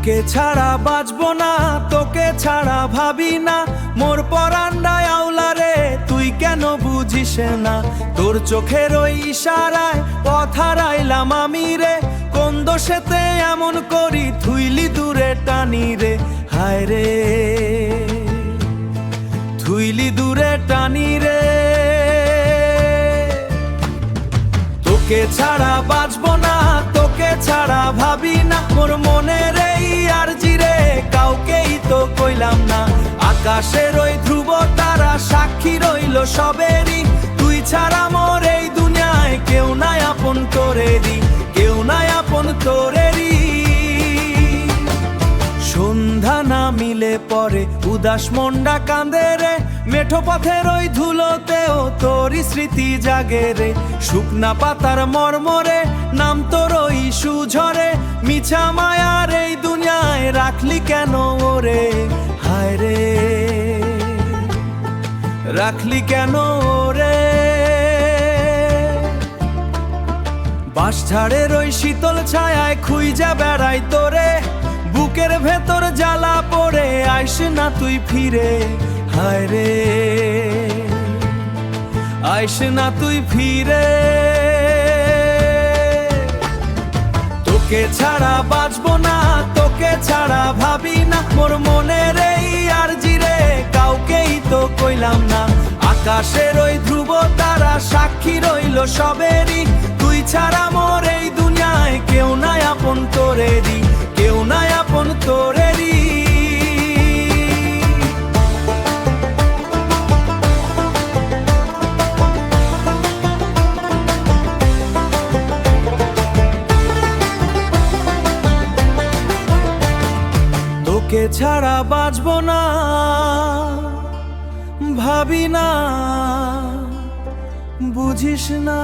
তোকে ছাড়া বাঁচবো না, তোকে ছাড়া ভাবি না, মোর পরান্ডায় আওলা রে, তুই কেন বুঝিস না? তোর চোখের ওই ইশারায় পথ হারাইলাম আমি রে, কোন দোষেতে এমন করি থুইলি দূরে টানি রে, হায় রে থুইলি দূরে টানি রে। তোকে ছাড়া বাঁচবো না, তোকে ছাড়া ভাবি না, মোর মনের এই আরজি রে, কাউকেই তো কইলাম না। আকাশের ওই ধ্রুব তারা সাক্ষী রইল সবেরই, তুই ছাড়া মোর এই দুনিয়ায় কেউ নাই আপন তোরেরই, কেউ নাই আপন তোরেরই। সন্ধ্যা না মিলে পরে উদাস মনটা কাঁদে রে, মেঠো পথের ওই ধুলোতেও তোরই স্মৃতি জাগে রে, শুকনা পাতার মর্মরে নাম তোর ওই সুঝরে, মিছা মায়ার এই দুনিয়ায় রাখলি কেন ওরে, হায় রে রাখলি কেন ওরে। বাঁশঝাড়ের ওই শীতল ছায়ায় খুঁজা বেড়াই তোরে, বুকের ভেতর জ্বালা পড়ে আইস না তুই ফিরে, হায় রে আইস না তুই ফিরে। তোকে ছাড়া বাঁচবো না, তোকে ছাড়া ভাবি না, মোর মনের এই আরজি রে, কাউকেই তো কইলাম না। আকাশের ওই ধ্রুব তারা সাক্ষী রইল সবেরই, তুই ছাড়া মোর এই দুনিয়ায় কেউ নাই আপন তোরেরই, কেউ নাই আপন তোরেরই। তোকে ছাড়া বাঁচবো না, ভাবি না, বুঝিস না।